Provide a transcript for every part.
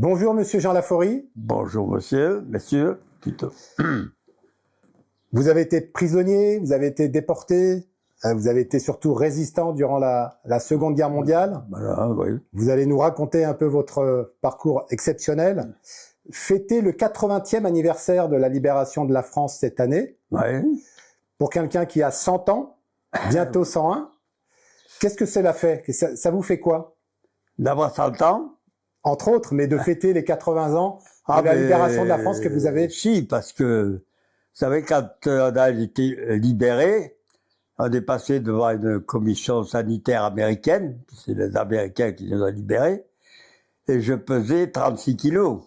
Bonjour Monsieur Jean Laforie. Bonjour messieurs, plutôt. Vous avez été prisonnier, vous avez été déporté, vous avez été surtout résistant durant la Seconde Guerre mondiale. Voilà, oui. Vous allez nous raconter un peu votre parcours exceptionnel. Fêter le 80e anniversaire de la libération de la France cette année. Ouais. Pour quelqu'un qui a 100 ans, bientôt 101, qu'est-ce que cela fait? Ça vous fait quoi? D'avoir 100 ans. Entre autres, mais de fêter les 80 ans de la libération de la France que vous avez. Si, parce que, vous savez, quand on a été libéré, on est passé devant une commission sanitaire américaine, c'est les Américains qui nous ont libérés, et je pesais 36 kilos.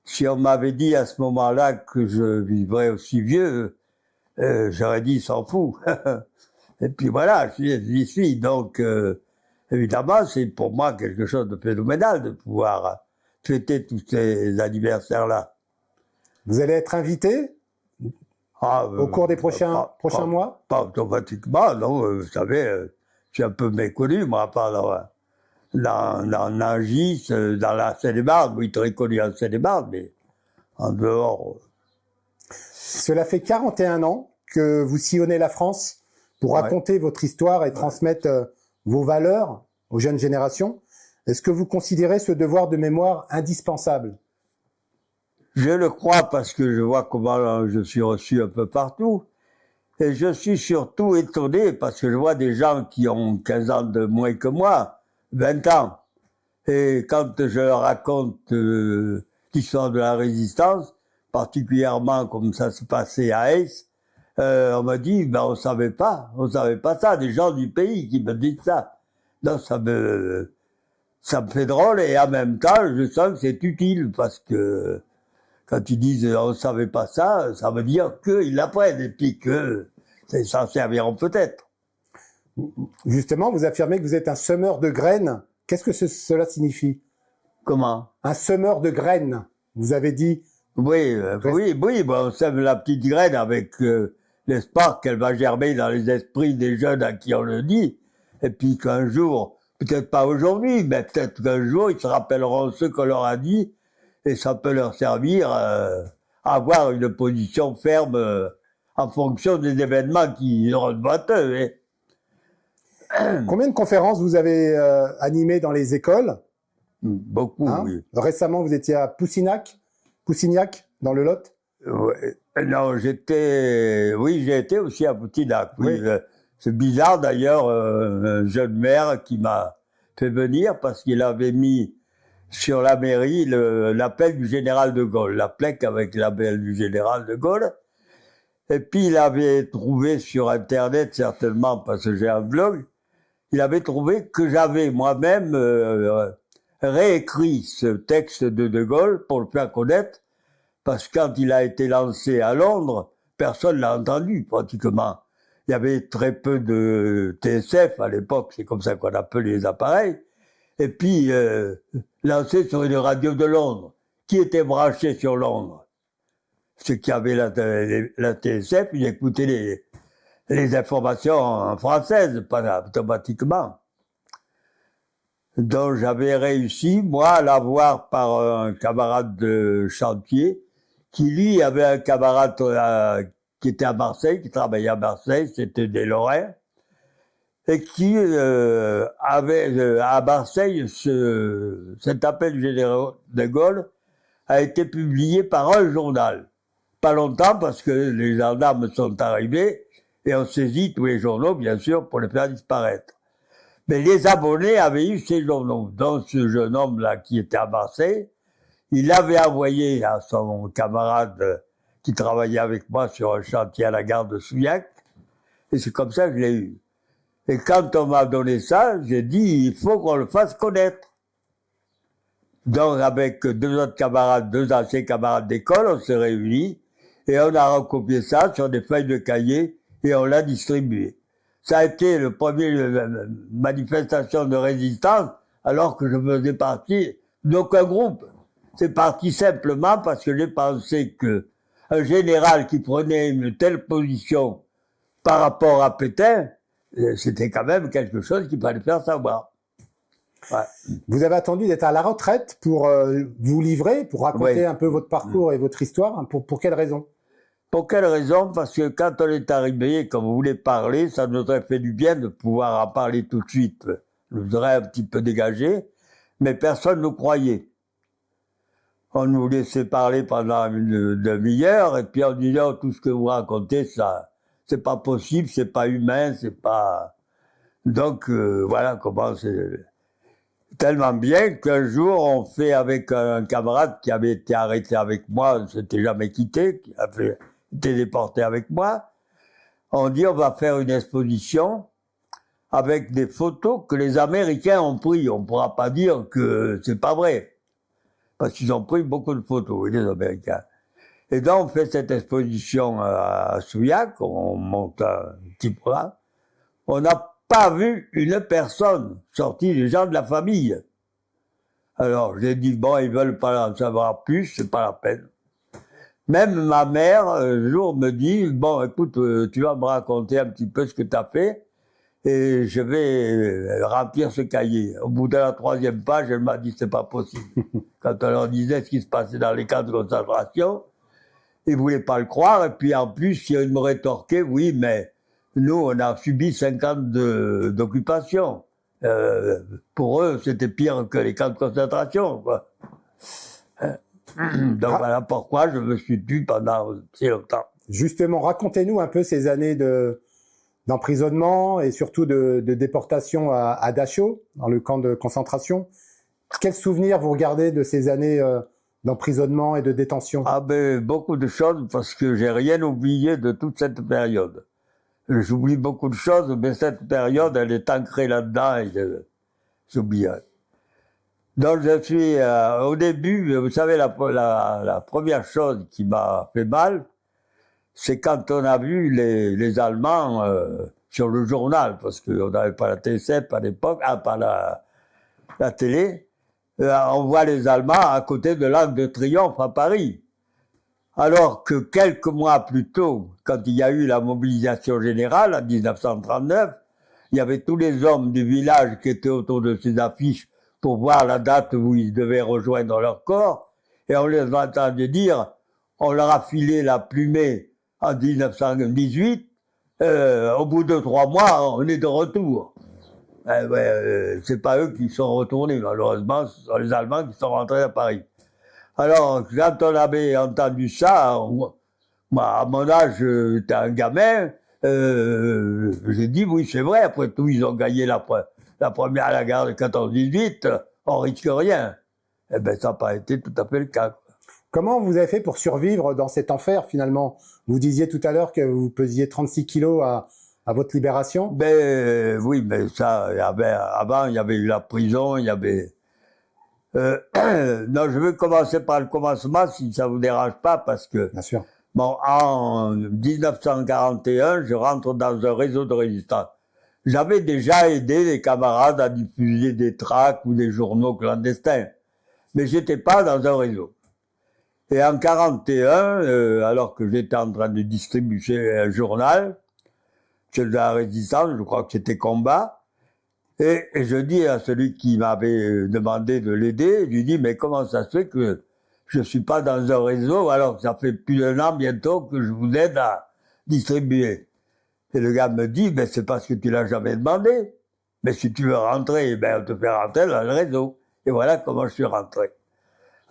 Si on m'avait dit à ce moment-là que je vivrais aussi vieux, j'aurais dit, s'en fout. Et puis voilà, j'y suis. Donc, évidemment, c'est pour moi quelque chose de phénoménal de pouvoir fêter tous ces anniversaires-là. Vous allez être invité au cours des prochains mois? Pas automatiquement, non. Vous savez, je suis un peu méconnu, moi, à part dans Nangis, dans la Seine-et-Marne. Oui, très connu en Seine-et-Marne, mais en dehors. Cela fait 41 ans que vous sillonnez la France pour raconter votre histoire et transmettre vos valeurs aux jeunes générations. Est-ce que vous considérez ce devoir de mémoire indispensable? Je le crois parce que je vois comment je suis reçu un peu partout. Et je suis surtout étonné parce que je vois des gens qui ont 15 ans de moins que moi, 20 ans. Et quand je leur raconte l'histoire de la résistance, particulièrement comme ça se passait à Aix, on m'a dit, ben on savait pas ça, des gens du pays qui me disent ça. Donc ça me fait drôle et en même temps, je sens que c'est utile parce que quand ils disent on savait pas ça, ça veut dire qu'ils l'apprennent et puis que ça s'en serviront peut-être. Justement, vous affirmez que vous êtes un semeur de graines. Qu'est-ce que cela signifie? Comment? Un semeur de graines. Vous avez dit. Oui, bon, on sème la petite graine avec l'espoir qu'elle va germer dans les esprits des jeunes à qui on le dit, et puis qu'un jour, peut-être pas aujourd'hui, mais peut-être qu'un jour, ils se rappelleront ce qu'on leur a dit, et ça peut leur servir à avoir une position ferme en fonction des événements qui auront devant eux. Combien de conférences vous avez animées dans les écoles? Beaucoup, oui. Récemment, vous étiez à Poussignac, dans le Lot? Non, j'ai été aussi à Poussignac. Oui. C'est bizarre d'ailleurs, un jeune maire qui m'a fait venir parce qu'il avait mis sur la mairie l'appel du général de Gaulle, la plaque avec l'appel du général de Gaulle. Et puis il avait trouvé sur Internet, certainement parce que j'ai un blog, il avait trouvé que j'avais moi-même réécrit ce texte de Gaulle pour le faire connaître, parce que quand il a été lancé à Londres, personne l'a entendu pratiquement. Il y avait très peu de TSF à l'époque, c'est comme ça qu'on appelait les appareils, et puis lancé sur une radio de Londres, qui était branchée sur Londres. Ceux qui avaient la TSF, ils écoutaient les informations françaises, pas automatiquement. Donc j'avais réussi, moi, à l'avoir par un camarade de chantier, qui lui avait un camarade qui était à Marseille, qui travaillait à Marseille, c'était des Lorrains, et qui avait à Marseille cet appel du général de Gaulle a été publié par un journal. Pas longtemps parce que les gendarmes sont arrivés et on saisit tous les journaux, bien sûr, pour les faire disparaître. Mais les abonnés avaient eu ces journaux. Donc ce jeune homme-là qui était à Marseille, il avait envoyé à son camarade qui travaillait avec moi sur un chantier à la gare de Souillac, et c'est comme ça que je l'ai eu. Et quand on m'a donné ça, j'ai dit, il faut qu'on le fasse connaître. Donc avec deux autres camarades, deux anciens camarades d'école, on s'est réunis, et on a recopié ça sur des feuilles de cahier, et on l'a distribué. Ça a été le premier manifestation de résistance, alors que je faisais partie d'aucun groupe. C'est parti simplement parce que j'ai pensé que un général qui prenait une telle position par rapport à Pétain, c'était quand même quelque chose qu'il fallait faire savoir. Ouais. Vous avez attendu d'être à la retraite pour vous livrer, pour raconter Oui. un peu votre parcours et votre histoire. Pour quelle raison? Pour quelle raison? Parce que quand on est arrivé, comme vous voulez parler, ça nous aurait fait du bien de pouvoir en parler tout de suite. Nous aurait un petit peu dégagé, mais personne ne nous croyait. On nous laissait parler pendant une demi-heure, et puis on disait, oh, tout ce que vous racontez, ça, c'est pas possible, c'est pas humain, c'est pas... Donc, voilà comment c'est... Tellement bien qu'un jour, on fait avec un camarade qui avait été arrêté avec moi, ne s'était jamais quitté, qui avait été déporté avec moi. On dit, on va faire une exposition avec des photos que les Américains ont prises. On ne pourra pas dire que c'est pas vrai. Parce qu'ils ont pris beaucoup de photos, les Américains. Et donc, on fait cette exposition à Souillac, on monte un petit peu là. On n'a pas vu une personne sortie, les gens de la famille. Alors, j'ai dit, bon, ils veulent pas en savoir plus, c'est pas la peine. Même ma mère, un jour, me dit, bon, écoute, tu vas me raconter un petit peu ce que tu as fait, et je vais remplir ce cahier. Au bout de la 3e page, elle m'a dit, c'est pas possible. Quand on leur disait ce qui se passait dans les camps de concentration, ils voulaient pas le croire, et puis en plus, ils me rétorquaient, oui, mais nous, on a subi 5 ans d'occupation. Pour eux, c'était pire que les camps de concentration, quoi. Donc voilà pourquoi je me suis tué pendant si longtemps. Justement, racontez-nous un peu ces années d'emprisonnement et surtout de déportation à Dachau, dans le camp de concentration. Quels souvenirs vous regardez de ces années d'emprisonnement et de détention? Ah ben, beaucoup de choses, parce que j'ai rien oublié de toute cette période. J'oublie beaucoup de choses, mais cette période, elle est ancrée là-dedans et j'oublie. Donc je suis, au début, vous savez, la première chose qui m'a fait mal, c'est quand on a vu les Allemands sur le journal, parce qu'on n'avait pas la TCEP à l'époque, pas la télé, on voit les Allemands à côté de l'Arc de Triomphe à Paris. Alors que quelques mois plus tôt, quand il y a eu la mobilisation générale en 1939, il y avait tous les hommes du village qui étaient autour de ces affiches pour voir la date où ils devaient rejoindre leur corps, et on les entendait dire, on leur a filé la plumée en 1918, au bout de 3 mois, on est de retour. C'est pas eux qui sont retournés, malheureusement, ce sont les Allemands qui sont rentrés à Paris. Alors, quand on avait entendu ça, moi, à mon âge, j'étais un gamin, j'ai dit, oui, c'est vrai, après tout, ils ont gagné la première, la guerre de 14-18, on risque rien. Eh ben, ça n'a pas été tout à fait le cas. Comment vous avez fait pour survivre dans cet enfer, finalement? Vous disiez tout à l'heure que vous pesiez 36 kilos à votre libération. Ben, oui, mais ça, avant, il y avait eu la prison, il y avait... non, je veux commencer par le commencement, si ça vous dérange pas, parce que... Bien sûr. Bon, en 1941, je rentre dans un réseau de résistance. J'avais déjà aidé les camarades à diffuser des tracts ou des journaux clandestins, mais j'étais pas dans un réseau. Et en 41, alors que j'étais en train de distribuer un journal, c'est de la résistance, je crois que c'était Combat, et je dis à celui qui m'avait demandé de l'aider, je lui dis, mais comment ça se fait que je suis pas dans un réseau alors que ça fait plus d'1 an bientôt que je vous aide à distribuer. Et le gars me dit, ben c'est parce que tu l'as jamais demandé. Mais si tu veux rentrer, ben on te fait rentrer dans le réseau. Et voilà comment je suis rentré.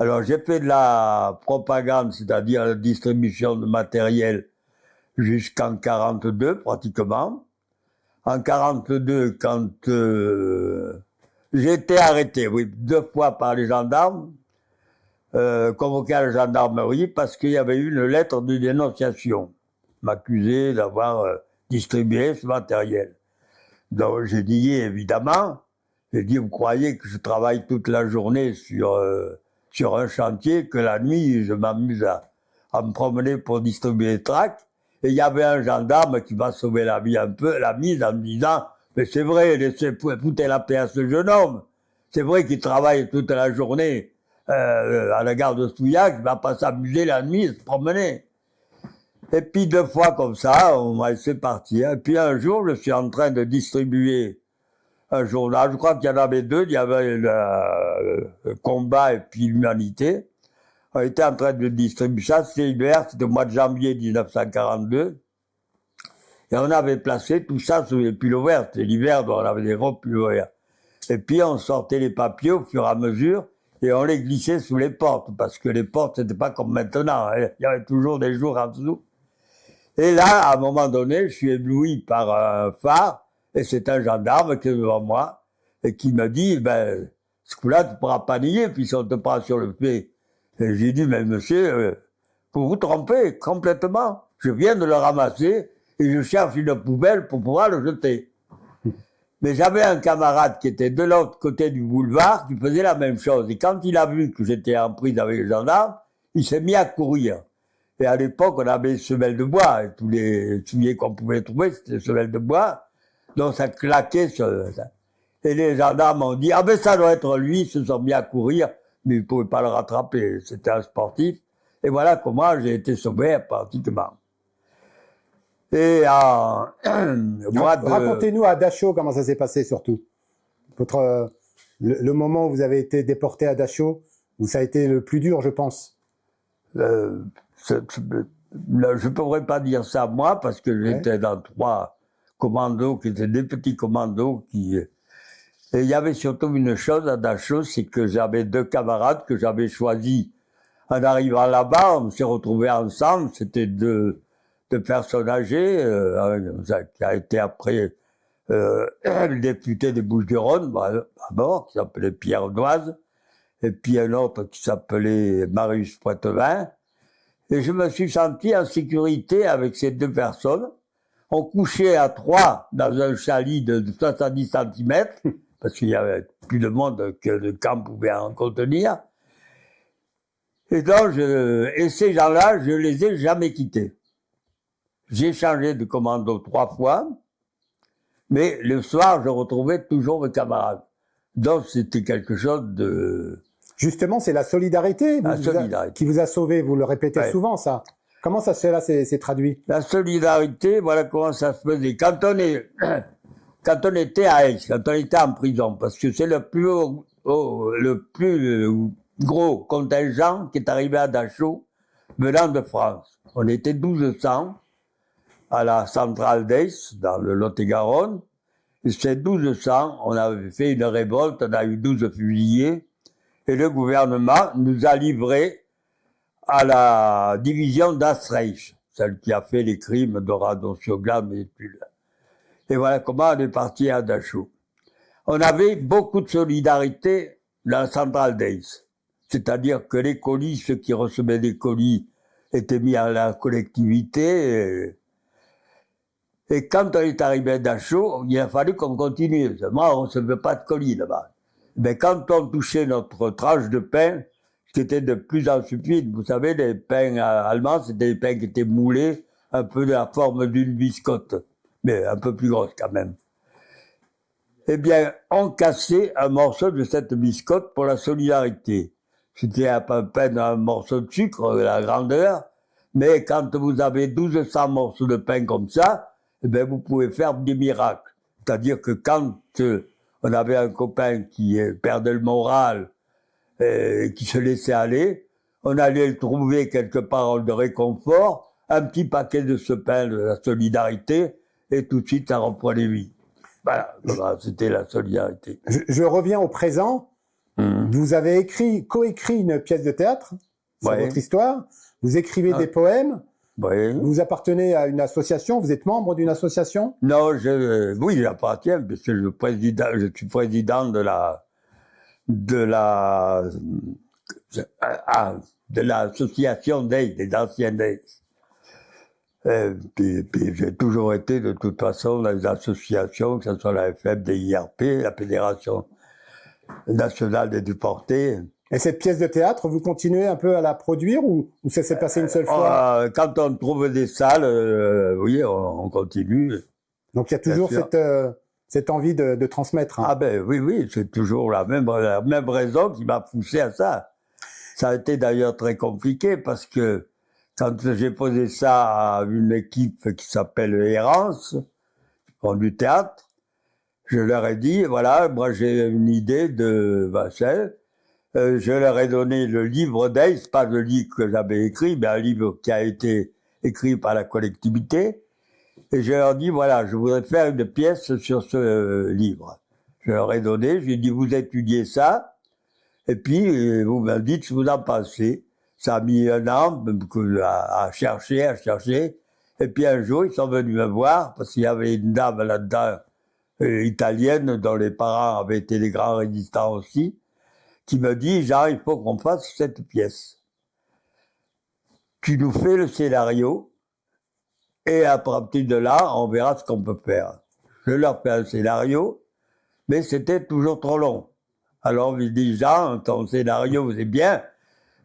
Alors j'ai fait de la propagande, c'est-à-dire la distribution de matériel jusqu'en 42 pratiquement. En 42, quand j'ai été arrêté, oui, 2 fois par les gendarmes, convoqué à la gendarmerie parce qu'il y avait eu une lettre de dénonciation. M'accusait d'avoir distribué ce matériel. Donc j'ai nié évidemment. J'ai dit, vous croyez que je travaille toute la journée sur un chantier, que la nuit je m'amuse à me promener pour distribuer les tracts. Et il y avait un gendarme qui m'a sauvé la vie un peu, la mise en me disant, mais c'est vrai, laissez foutre la paix à ce jeune homme. C'est vrai qu'il travaille toute la journée à la gare de Souillac, il va pas s'amuser la nuit, se promener. Et puis 2 fois comme ça, on m'a laissé partir. Et puis un jour, je suis en train de distribuer un journal, je crois qu'il y en avait deux, il y avait le Combat et puis l'Humanité. On était en train de distribuer ça, c'était l'hiver, c'était au mois de janvier 1942. Et on avait placé tout ça sous les pulls verts. C'était l'hiver, donc on avait des gros pulls verts. Et puis on sortait les papiers au fur et à mesure et on les glissait sous les portes, parce que les portes, c'était pas comme maintenant, hein. Il y avait toujours des jours en dessous. Et là, à un moment donné, je suis ébloui par un phare, et c'est un gendarme qui est devant moi, et qui me dit, ben, ce coup-là, tu pourras pas nier, puis si on te prend sur le fait. Et j'ai dit, mais monsieur, vous vous trompez complètement. Je viens de le ramasser, et je cherche une poubelle pour pouvoir le jeter. Mais j'avais un camarade qui était de l'autre côté du boulevard, qui faisait la même chose. Et quand il a vu que j'étais en prise avec les gendarmes, il s'est mis à courir. Et à l'époque, on avait des semelles de bois, et tous les souliers qu'on pouvait trouver, c'était des semelles de bois. Donc ça claquait sur ça. Et les gendarmes ont dit, ah ben ça doit être lui, ils se sont mis à courir, mais ils ne pouvaient pas le rattraper, c'était un sportif. Et voilà comment j'ai été sauvé pratiquement. Et Racontez-nous à Dachau comment ça s'est passé surtout. Votre le moment où vous avez été déporté à Dachau, où ça a été le plus dur, je pense. Je ne pourrais pas dire ça moi, parce que j'étais dans 3 commandos qui étaient des petits commandos qui... Et il y avait surtout une chose à Dachau, c'est que j'avais 2 camarades que j'avais choisis. En arrivant là-bas, on s'est retrouvés ensemble, c'était deux personnes âgées, qui a été après le député des Bouches-du-Rhône, à bord, qui s'appelait Pierre Doise, et puis un autre qui s'appelait Marius Poitevin. Et je me suis senti en sécurité avec ces 2 personnes. On couchait à 3 dans un chalet de 70 cm, parce qu'il y avait plus de monde que le camp pouvait en contenir. Et donc, et ces gens-là, je les ai jamais quittés. J'ai changé de commando 3 fois, mais le soir, je retrouvais toujours mes camarades. Donc, c'était quelque chose de... Justement, c'est la solidarité, qui vous a sauvé, vous le répétez souvent, ça. Comment ça se fait là, c'est traduit? La solidarité, voilà comment ça se faisait. Quand on était à Aix, quand on était en prison, parce que c'est le plus gros contingent qui est arrivé à Dachau, venant de France. On était 1200 à la centrale d'Aix, dans le Lot-et-Garonne. Et ces 1200, on avait fait une révolte, on a eu 12 fusillés, et le gouvernement nous a livrés à la division d'Astreich, celle qui a fait les crimes de Radoncioglam et puis là. Et voilà comment on est parti à Dachau. On avait beaucoup de solidarité dans la centrale d'Aix. C'est-à-dire que les colis, ceux qui recevaient des colis, étaient mis à la collectivité. Et quand on est arrivé à Dachau, il a fallu qu'on continue. Moi, on ne recevait pas de colis là-bas. Mais quand on touchait notre tranche de pain, c'était de plus en plus vite. Vous savez, les pains allemands, c'était des pains qui étaient moulés, un peu de la forme d'une biscotte, mais un peu plus grosse quand même. Eh bien, on cassait un morceau de cette biscotte pour la solidarité. C'était à peine un morceau de sucre, la grandeur, mais quand vous avez 1200 morceaux de pain comme ça, eh bien, vous pouvez faire des miracles. C'est-à-dire que quand on avait un copain qui perdait le moral, qui se laissait aller, on allait le trouver quelques paroles de réconfort, un petit paquet de ce pain de la solidarité, et tout de suite, ça reprenait vie. Voilà, c'était la solidarité. Je reviens au présent. Vous avez coécrit une pièce de théâtre sur votre histoire. Vous écrivez des poèmes. Oui. Vous appartenez à une association. Vous êtes membre d'une association? Non, oui, j'appartiens, parce que je suis président de l'association d'Aix, des anciens d'Aix. Puis j'ai toujours été, de toute façon, dans les associations, que ce soit la FFDIRP, la Fédération nationale des déportés. Et cette pièce de théâtre, vous continuez un peu à la produire ou ça s'est passé une seule fois? Quand on trouve des salles, oui, on continue. Donc il y a toujours cette envie de transmettre. Hein. Ah ben oui, c'est toujours la même raison qui m'a poussé à ça. Ça a été d'ailleurs très compliqué parce que quand j'ai posé ça à une équipe qui s'appelle Errance, du théâtre, Je leur ai dit, voilà, moi j'ai une idée de vaisselle. Je leur ai donné le livre d'Ace, pas le livre que j'avais écrit, mais un livre qui a été écrit par la collectivité. Et je leur ai dit, voilà, je voudrais faire une pièce sur ce livre. Je leur ai donné, j'ai dit, vous étudiez ça, et puis vous me dites ce que vous en pensez. Ça a mis un an à chercher. Et puis un jour, ils sont venus me voir, parce qu'il y avait une dame là-dedans, italienne, dont les parents avaient été des grands résistants aussi, qui me dit, Jean, il faut qu'on fasse cette pièce. Tu nous fais le scénario, et à partir de là, on verra ce qu'on peut faire. Je leur fais un scénario, mais c'était toujours trop long. Alors, je dis, Jean, ton scénario, c'est bien,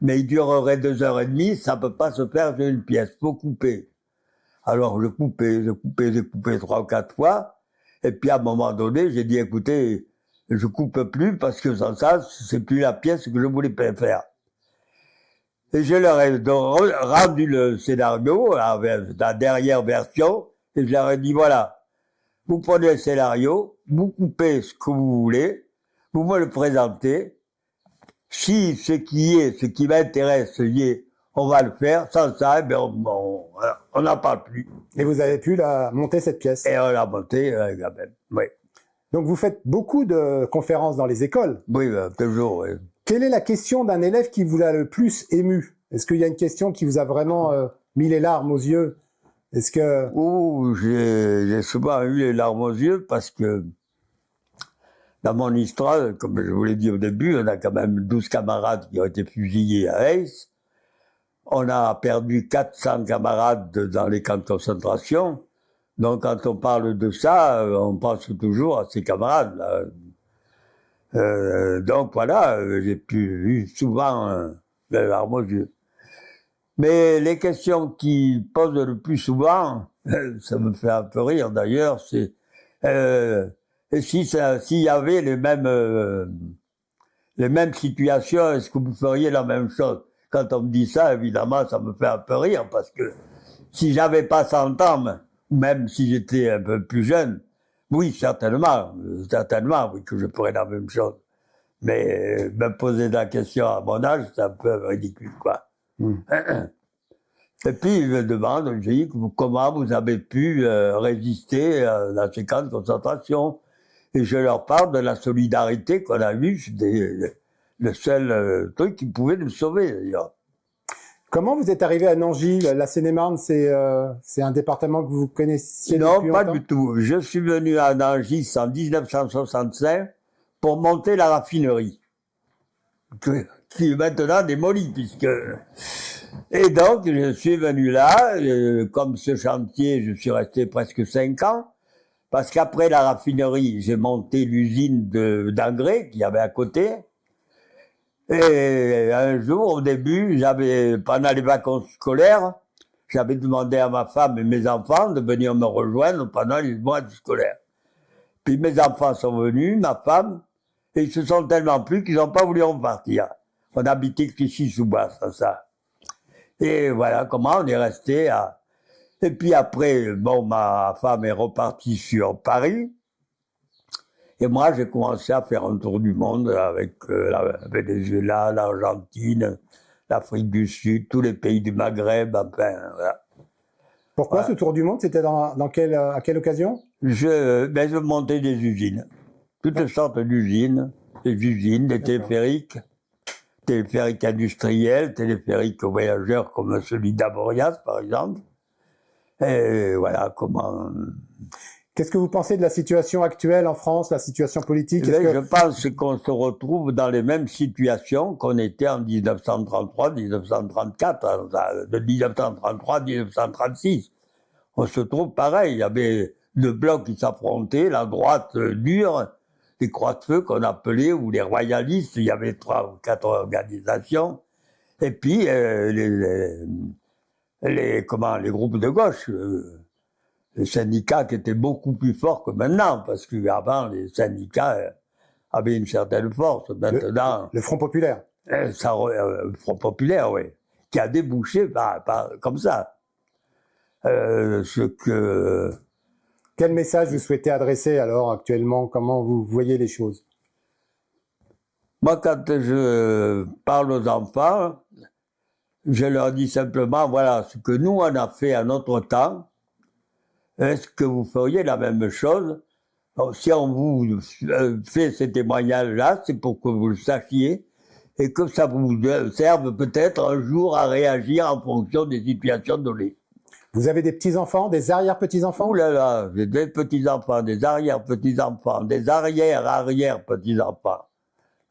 mais il durerait 2h30, ça peut pas se faire sur une pièce, faut couper. Alors, je coupais 3 ou 4 fois, et puis à un moment donné, j'ai dit, écoutez, je coupe plus parce que sans ça, c'est plus la pièce que je voulais faire. Et je leur ai rendu le scénario, la dernière version, et je leur ai dit, voilà, vous prenez le scénario, vous coupez ce que vous voulez, vous me le présentez, si ce qui m'intéresse y est, on va le faire, sans ça, eh bien, on n'en parle plus. Et vous avez pu monter cette pièce. Et on l'a montée quand même, oui. Donc vous faites beaucoup de conférences dans les écoles. Oui, toujours, oui. Quelle est la question d'un élève qui vous a le plus ému? Est-ce qu'il y a une question qui vous a vraiment mis les larmes aux yeux? Est-ce que... J'ai souvent eu les larmes aux yeux parce que dans mon histoire, comme je vous l'ai dit au début, on a quand même 12 camarades qui ont été fusillés à Aix. On a perdu 400 camarades dans les camps de concentration. Donc quand on parle de ça, on pense toujours à ces camarades-là. Donc voilà, j'ai eu souvent les larmes aux yeux. Mais les questions qui posent le plus souvent, ça me fait un peu rire d'ailleurs, c'est et s'il y avait les mêmes situations, est-ce que vous feriez la même chose? Quand on me dit ça, évidemment, ça me fait un peu rire parce que si j'avais pas 100 ans, même si j'étais un peu plus jeune, oui, certainement, oui, que je ferais la même chose. Mais me poser la question à mon âge, c'est un peu ridicule, quoi. Et puis, il me demande, j'ai dit, comment vous avez pu résister à ces camps de concentration. Et je leur parle de la solidarité qu'on a eue, c'était le seul truc qui pouvait nous sauver, d'ailleurs. Comment vous êtes arrivé à Nangis? La Seine-et-Marne, c'est un département que vous connaissiez depuis longtemps? Non, pas du tout. Je suis venu à Nangis en 1965 pour monter la raffinerie, qui est maintenant démolie, puisque... Et donc, je suis venu là, comme ce chantier, je suis resté presque 5 ans, parce qu'après la raffinerie, j'ai monté l'usine d'engrais qu'il y avait à côté. Et un jour, au début, pendant les vacances scolaires, j'avais demandé à ma femme et mes enfants de venir me rejoindre pendant les mois scolaires. Puis mes enfants sont venus, ma femme, et ils se sont tellement plu qu'ils n'ont pas voulu repartir. On habitait Clichy-sous-Bois, ça. Et voilà comment on est resté à... Et puis après, bon, ma femme est repartie sur Paris. Et moi, j'ai commencé à faire un tour du monde avec la Venezuela, l'Argentine, l'Afrique du Sud, tous les pays du Maghreb, enfin, voilà. Pourquoi ce tour du monde? C'était à quelle occasion? Je montais des usines. Toutes sortes d'usines. Des usines, des téléphériques industriels, téléphériques voyageurs comme celui d'Avoriaz, par exemple. Et voilà comment... Qu'est-ce que vous pensez de la situation actuelle en France, la situation politique? Je pense qu'on se retrouve dans les mêmes situations qu'on était en 1933, 1934, de 1933 à 1936. On se trouve pareil, il y avait deux blocs qui s'affrontaient, la droite dure, les croix-de-feu qu'on appelait, ou les royalistes, il y avait 3 ou 4 organisations, et puis les groupes de gauche, les syndicats qui étaient beaucoup plus forts que maintenant, parce qu'avant, les syndicats avaient une certaine force. Maintenant, le Front populaire. Le Front populaire, oui, qui a débouché comme ça. Qu'est-ce Quel message vous souhaitez adresser alors actuellement? Comment vous voyez les choses? Moi, quand je parle aux enfants, je leur dis simplement, voilà, ce que nous, on a fait à notre temps, est-ce que vous feriez la même chose? Alors, si on vous fait ces témoignages-là, c'est pour que vous le sachiez et que ça vous serve peut-être un jour à réagir en fonction des situations données. Vous avez des petits-enfants, des arrière-petits-enfants? Ouh là là, j'ai des petits-enfants, des arrière-petits-enfants, des arrière-arrière-petits-enfants.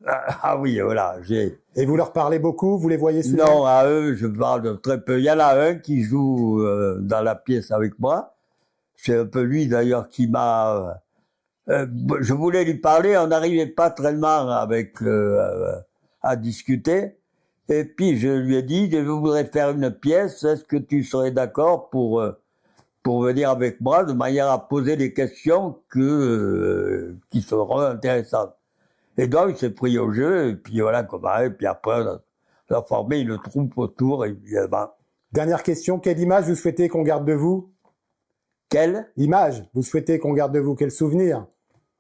Ah oui, voilà, j'ai... Et vous leur parlez beaucoup? Vous les voyez souvent? Non, à eux, je parle de très peu. Il y en a un qui joue dans la pièce avec moi. C'est un peu lui, d'ailleurs, qui m'a... je voulais lui parler, on n'arrivait pas tellement à discuter. Et puis, je lui ai dit, je voudrais faire une pièce, est-ce que tu serais d'accord pour venir avec moi, de manière à poser des questions qui seront intéressantes. Et donc, il s'est pris au jeu, et puis voilà comment, et puis après, on a formé une troupe autour, évidemment. Dernière question, quelle image vous souhaitez qu'on garde de vous? Quelle image vous souhaitez qu'on garde de vous? Quel souvenir?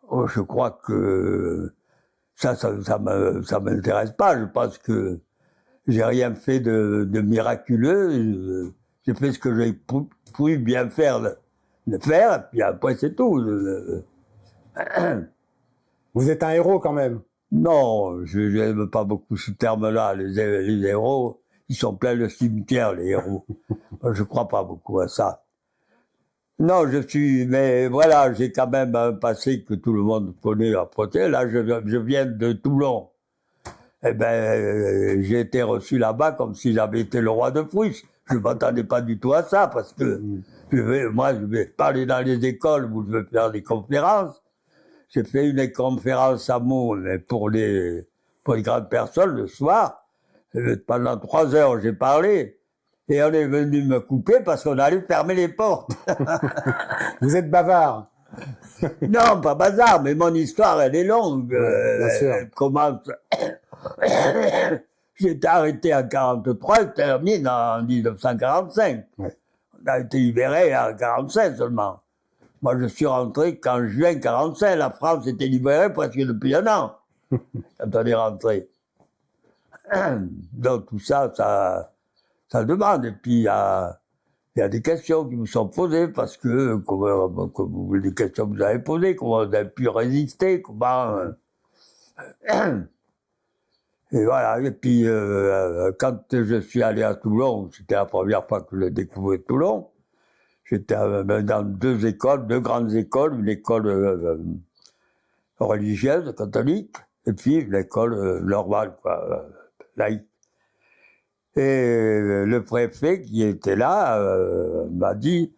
Oh, je crois que ça m'intéresse pas. Je pense que j'ai rien fait de miraculeux. J'ai fait ce que j'ai pu bien faire, et puis après c'est tout. Vous êtes un héros quand même. Non, je n'aime pas beaucoup ce terme-là. Les héros, ils sont pleins de cimetières, les héros. Je crois pas beaucoup à ça. Non, mais voilà, j'ai quand même un passé que tout le monde connaît à Poitiers. Là, je viens de Toulon. Eh ben, j'ai été reçu là-bas comme si j'avais été le roi de Prusse. Je m'attendais pas du tout à ça, parce que je vais parler dans les écoles où je vais faire des conférences. J'ai fait une conférence à Meaux, mais pour les grandes personnes, le soir. Pendant 3 heures, j'ai parlé. Et on est venu me couper parce qu'on allait fermer les portes. Vous êtes bavard. Non, pas bazar, mais mon histoire, elle est longue. Bien sûr. Elle commence... J'ai été arrêté en 43, je termine en 1945. Ouais. On a été libéré en 45 seulement. Moi, je suis rentré qu'en juin 45. La France était libérée presque depuis un an, quand on est rentré. Donc tout ça, ça demande. Et puis, il y a des questions qui me sont posées, parce que, les questions que vous avez posées, comment vous avez pu résister, comment... Et voilà, et puis quand je suis allé à Toulon, c'était la première fois que je découvrais Toulon, j'étais dans 2 écoles, 2 grandes écoles, une école religieuse, catholique, et puis une école normale, quoi, laïque. Et le préfet qui était là m'a dit,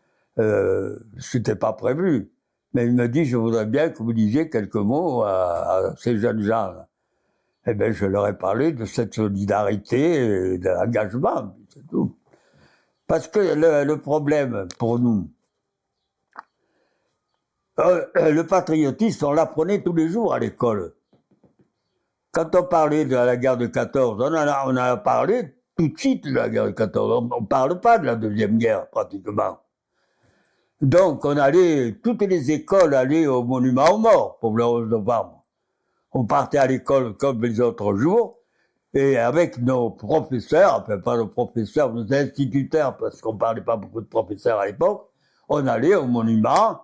c'était pas prévu, mais il me dit, je voudrais bien que vous disiez quelques mots à ces jeunes gens là. Eh bien, je leur ai parlé de cette solidarité et de l'engagement, c'est tout. Parce que le problème pour nous, le patriotisme, on l'apprenait tous les jours à l'école. Quand on parlait de la guerre de 14, on a parlé tout de suite de la guerre de 14. On ne parle pas de la Deuxième Guerre, pratiquement. Donc, toutes les écoles allaient au monument aux morts pour le 11 novembre. On partait à l'école comme les autres jours, et avec nos professeurs, enfin pas nos professeurs, nos instituteurs, parce qu'on parlait pas beaucoup de professeurs à l'époque, on allait au monument,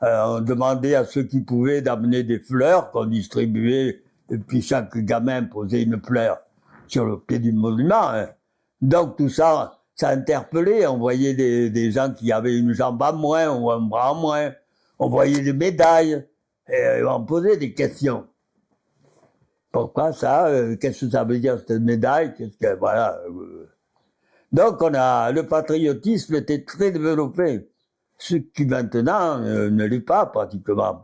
on demandait à ceux qui pouvaient d'amener des fleurs qu'on distribuait, et puis chaque gamin posait une fleur sur le pied du monument. Hein. Donc tout ça, ça interpellait, on voyait des gens qui avaient une jambe en moins ou un bras en moins, on voyait des médailles, et on posait des questions. Pourquoi ça? Qu'est-ce que ça veut dire cette médaille? Voilà. Donc le patriotisme était très développé, ce qui maintenant ne l'est pas pratiquement.